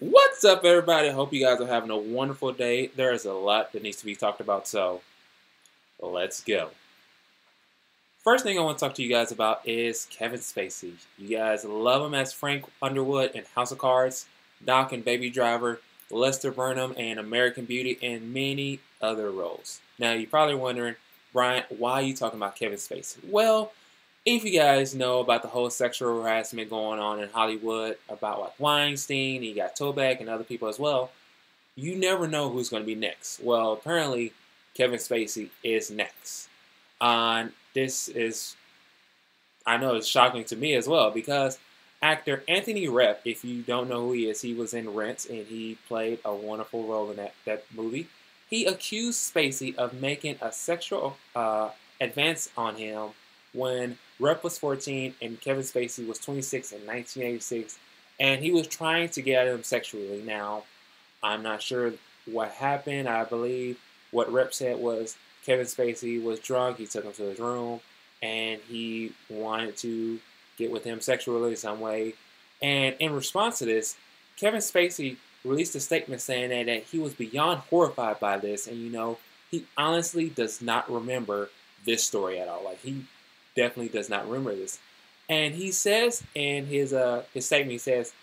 What's up, everybody? I hope you guys are having a wonderful day. There is a lot that needs to be talked about, so let's go. First thing I want to talk to you guys about is Kevin Spacey. You guys love him as Frank Underwood in House of Cards, Doc in Baby Driver, Lester Burnham in American Beauty, and many other roles. Now, you're probably wondering, Brian, why are you talking about Kevin Spacey? Well, if you guys know about the whole sexual harassment going on in Hollywood, about like Weinstein, you got Toback and other people as well, you never know who's going to be next. Well, apparently, Kevin Spacey is next. This is, I know it's shocking to me as well, because actor Anthony Rapp, if you don't know who he is, he was in Rent and he played a wonderful role in that movie. He accused Spacey of making a sexual advance on him when Rapp was 14 and Kevin Spacey was 26 in 1986, and he was trying to get at him sexually. Now, I'm not sure what happened. I believe what Rapp said was Kevin Spacey was drunk. He took him to his room, and he wanted to get with him sexually in some way. And in response to this, Kevin Spacey released a statement saying that he was beyond horrified by this, and he honestly does not remember this story at all. Like, he definitely does not remember this. And he says in his statement, he says,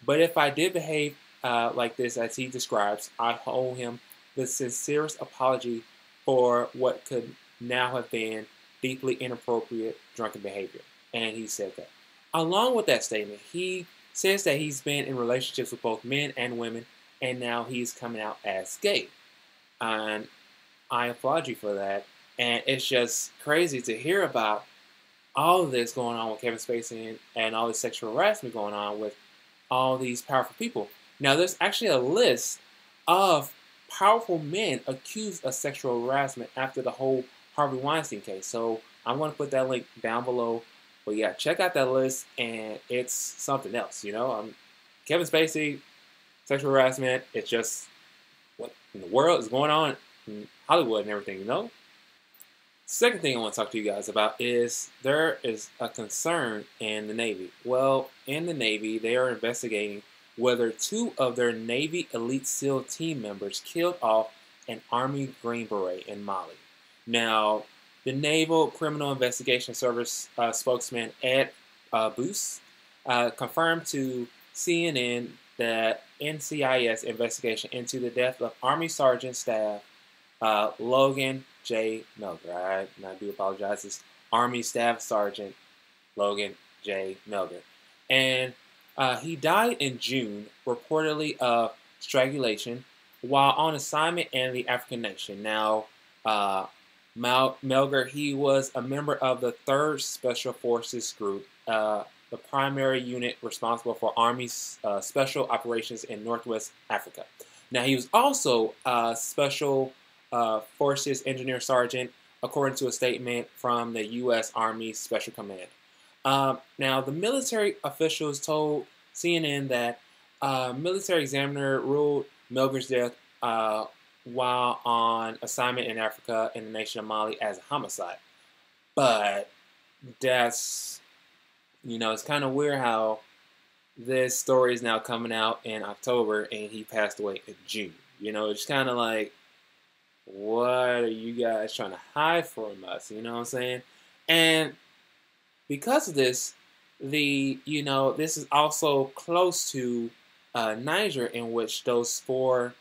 "But if I did behave like this as he describes, I owe him the sincerest apology for what could now have been deeply inappropriate drunken behavior." And he said that. Along with that statement, he says that he's been in relationships with both men and women, and now he's coming out as gay. And I applaud you for that. And it's just crazy to hear about all of this going on with Kevin Spacey and all this sexual harassment going on with all these powerful people. Now, there's actually a list of powerful men accused of sexual harassment after the whole Harvey Weinstein case. So I'm going to put that link down below. But yeah, check out that list, and it's something else. Kevin Spacey, sexual harassment. It's just what in the world is going on in Hollywood and everything. Second thing I want to talk to you guys about is there is a concern in the Navy. Well, in the Navy, they are investigating whether two of their Navy Elite SEAL team members killed off an Army Green Beret in Mali. Now, the Naval Criminal Investigation Service spokesman Ed Boos confirmed to CNN that NCIS investigation into the death of Army Sergeant Staff Logan J. Melger. I do apologize. It's Army Staff Sergeant Logan J. Melger. And he died in June, reportedly of strangulation, while on assignment in the African nation. Now, Melger, he was a member of the 3rd Special Forces Group, the primary unit responsible for Army's special operations in Northwest Africa. Now, he was also a Special Forces Engineer Sergeant, according to a statement from the U.S. Army Special Command. Now, the military officials told CNN that military examiner ruled Melger's death while on assignment in Africa in the nation of Mali as a homicide. But that's, it's kind of weird how this story is now coming out in October and he passed away in June. It's kind of like, what are you guys trying to hide from us? You know what I'm saying? And because of this, this is also close to Niger, in which those 4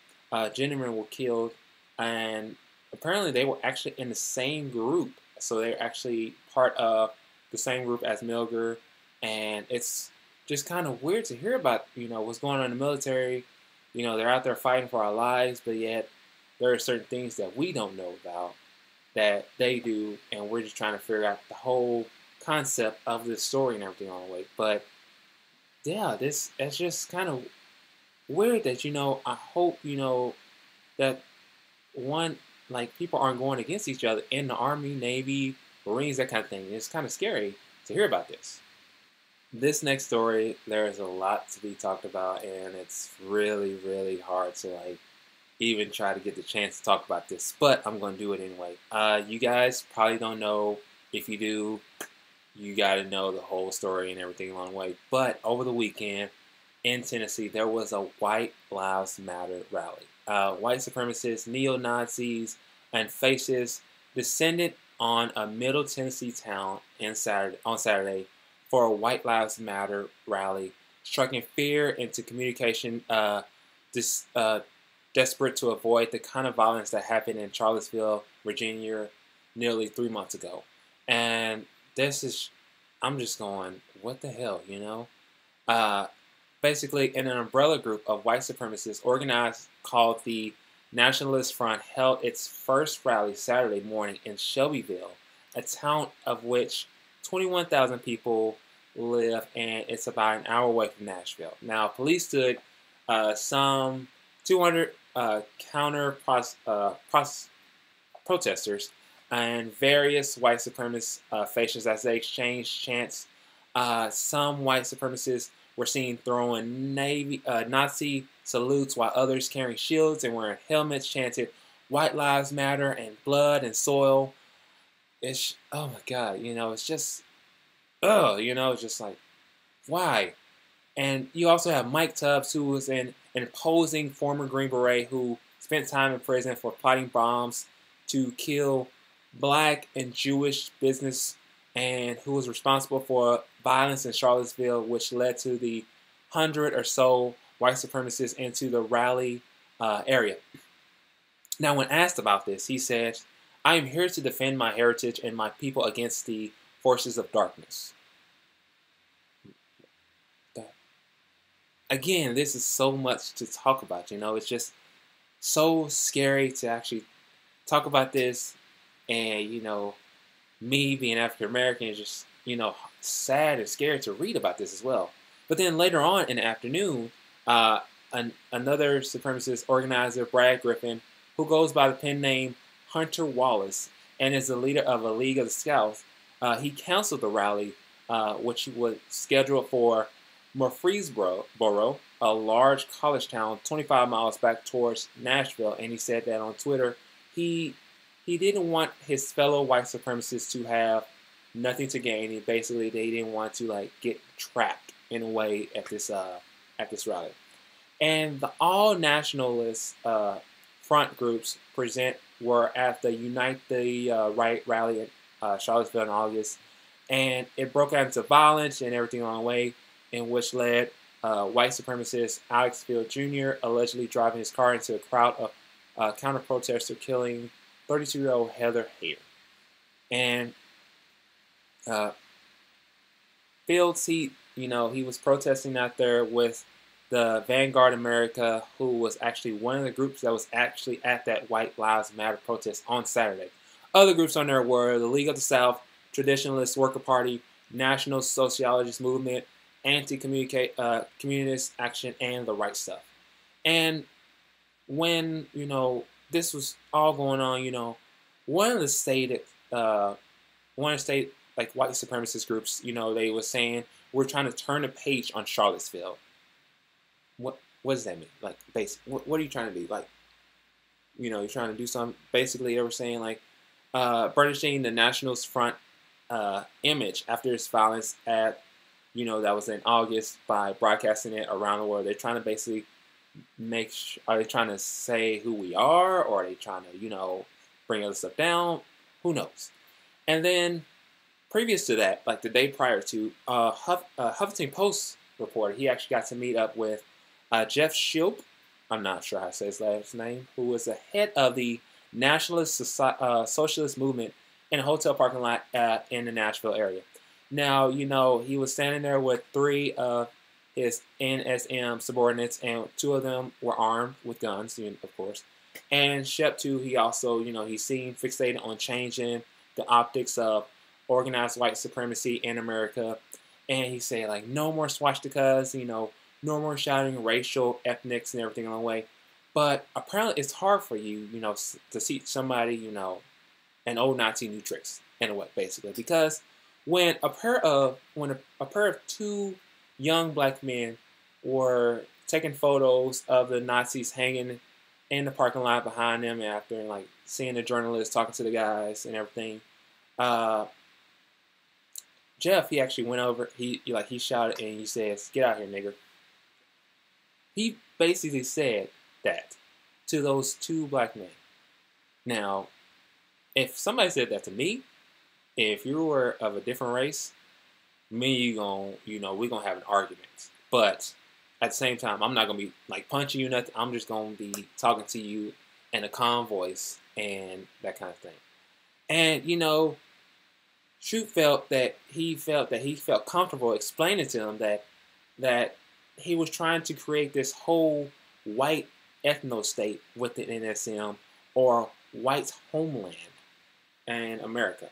gentlemen were killed, and apparently they were actually in the same group. So they're actually part of the same group as Melger, and it's just kind of weird to hear about, what's going on in the military. They're out there fighting for our lives, but yet there are certain things that we don't know about that they do, and we're just trying to figure out the whole concept of this story and everything on the way. But yeah, it's just kind of weird that I hope that people aren't going against each other in the Army, Navy, Marines, that kind of thing. It's kind of scary to hear about this. This next story, there is a lot to be talked about, and it's really, really hard to even try to get the chance to talk about this, but I'm going to do it anyway. You guys probably don't know. If you do, you got to know the whole story and everything along the way. But over the weekend, in Tennessee, there was a White Lives Matter rally. White supremacists, neo-Nazis, and fascists descended on a Middle Tennessee town on Saturday for a White Lives Matter rally, striking fear into communication, desperate to avoid the kind of violence that happened in Charlottesville, Virginia, nearly 3 months ago. And this is, I'm just going, what the hell, you know? Basically, an umbrella group of white supremacists organized called the Nationalist Front held its first rally Saturday morning in Shelbyville, a town of which 21,000 people live, and it's about an hour away from Nashville. Now, police stood some 200 protesters and various white supremacist facias as they exchanged chants. Some white supremacists were seen throwing Nazi salutes, while others carrying shields and wearing helmets chanted "White Lives Matter" and "Blood and Soil." It's, oh my God, you know, it's just, you know, it's just like, why? And you also have Mike Tubbs, who was an imposing former Green Beret who spent time in prison for plotting bombs to kill Black and Jewish business, and who was responsible for violence in Charlottesville, which led to the 100 or so white supremacists into the rally area. Now, when asked about this, he said, "I am here to defend my heritage and my people against the forces of darkness." Again, this is so much to talk about, you know, it's just so scary to actually talk about this, and, you know, me being African American is just, you know, sad and scary to read about this as well. But then later on in the afternoon, another supremacist organizer, Brad Griffin, who goes by the pen name Hunter Wallace and is the leader of a League of the Scouts, he canceled the rally, which was scheduled for Murfreesboro, a large college town 25 miles back towards Nashville. And he said that on Twitter, he didn't want his fellow white supremacists to have nothing to gain. He basically, they didn't want to like get trapped in a way at this rally. And the all nationalist front groups were at the Unite the Right rally at Charlottesville in August, and it broke out into violence and everything along the way, in which led white supremacist Alex Field Jr. allegedly driving his car into a crowd of counter-protesters, killing 32-year-old Heather Hare. And Fields, he was protesting out there with the Vanguard America, who was actually one of the groups that was actually at that White Lives Matter protest on Saturday. Other groups on there were the League of the South, Traditionalist Worker Party, National Socialist Movement, Anti-Communist Action, and The Right Stuff. And when, you know, this was all going on, you know, one of the state like white supremacist groups, you know, they were saying, we're trying to turn the page on Charlottesville. What does that mean? Like, what are you trying to do? Like, you know, you're trying to do something. Basically, they were saying, like, burnishing the Nationalist Front image after its violence at, you know, that was in August, by broadcasting it around the world. They're trying to basically are they trying to say who we are, or are they trying to, you know, bring other stuff down? Who knows? And then, previous to that, like the day prior to, Huffington Post reporter, he actually got to meet up with Jeff Shilp, I'm not sure how to say his last name, who was the head of the Nationalist Socialist Movement, in a hotel parking lot in the Nashville area. Now, you know, he was standing there with 3 of his NSM subordinates, and 2 of them were armed with guns, of course. And Shep, too, he also, you know, he seemed fixated on changing the optics of organized white supremacy in America. And he said, like, no more swastikas, you know, no more shouting racial, ethnics, and everything along the way. But apparently it's hard for you, you know, to teach somebody, you know, an old Nazi new tricks, in a way, basically. Because when a pair of 2 young black men were taking photos of the Nazis hanging in the parking lot behind them after, and like seeing the journalists talking to the guys and everything, Jeff, he actually went over, he shouted and he says, "Get out here, nigger." He basically said that to those two black men. Now, if somebody said that to me, if you were of a different race, me and you gonna, we're gonna have an argument. But at the same time, I'm not gonna be like punching you, nothing. I'm just gonna be talking to you in a calm voice and that kind of thing. And Shoot felt that he felt comfortable explaining to him that he was trying to create this whole white ethno state within NSM, or white homeland in America.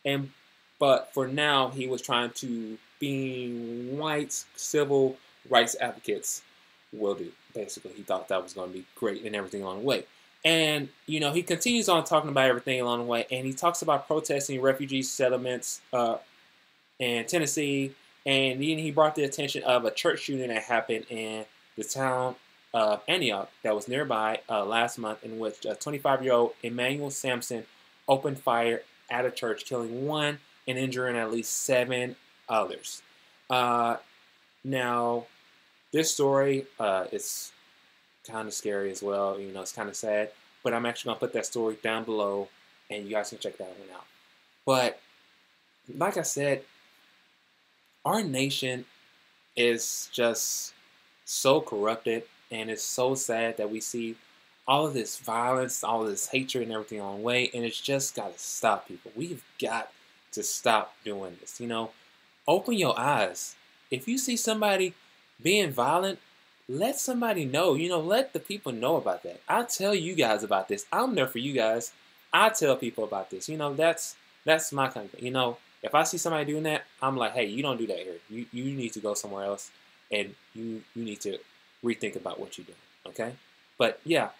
And but for now, he was trying to be white civil rights advocates will do. Basically, he thought that was going to be great and everything along the way. And he continues on talking about everything along the way, and he talks about protesting refugee settlements in Tennessee, and then he brought the attention of a church shooting that happened in the town of Antioch that was nearby last month, in which a 25-year-old Emmanuel Sampson opened fire at a church, killing one and injuring at least 7 others. Now, this story is kind of scary as well. It's kind of sad, but I'm actually going to put that story down below, and you guys can check that one out. But like I said, our nation is just so corrupted, and it's so sad that we see all of this violence, all of this hatred and everything along the way, and it's just got to stop, people. We've got to stop doing this. Open your eyes. If you see somebody being violent, let somebody know. Let the people know about that. I'll tell you guys about this. I'm there for you guys. I tell people about this. That's my kind of thing. If I see somebody doing that, I'm like, hey, you don't do that here. You need to go somewhere else, and you need to rethink about what you're doing. Okay? But yeah,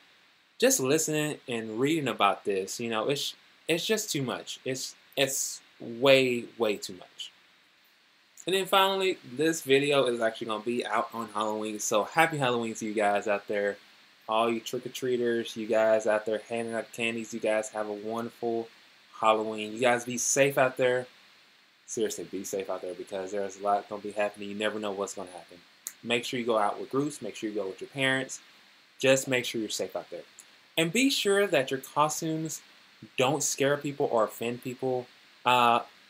just listening and reading about this, it's just too much. It's way too much. And then finally, this video is actually going to be out on Halloween. So happy Halloween to you guys out there. All you trick-or-treaters, you guys out there handing out candies, you guys have a wonderful Halloween. You guys be safe out there. Seriously, be safe out there, because there's a lot going to be happening. You never know what's going to happen. Make sure you go out with groups. Make sure you go with your parents. Just make sure you're safe out there. And be sure that your costumes don't scare people or offend people.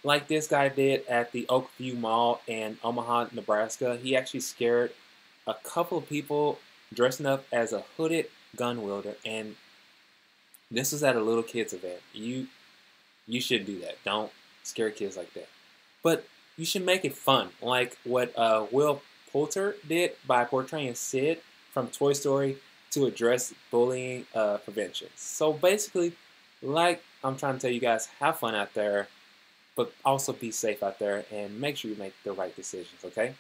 Like this guy did at the Oakview Mall in Omaha, Nebraska. He actually scared a couple of people dressing up as a hooded gun wielder, and this was at a little kids event. You shouldn't do that. Don't scare kids like that. But you should make it fun, like what Will Poulter did by portraying Sid from Toy Story to address bullying prevention. So basically, like I'm trying to tell you guys, have fun out there, but also be safe out there, and make sure you make the right decisions, okay?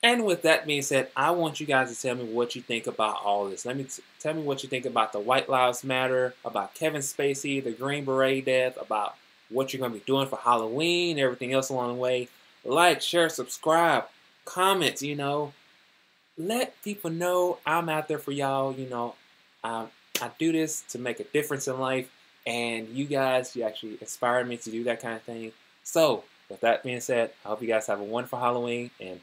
And with that being said, I want you guys to tell me what you think about all this. Tell me what you think about the White Lives Matter, about Kevin Spacey, the Green Beret Death, about what you're going to be doing for Halloween, everything else along the way. Like, share, subscribe, comment, Let people know I'm out there for y'all. I do this to make a difference in life. And you guys, you actually inspired me to do that kind of thing. So, with that being said, I hope you guys have a wonderful Halloween, and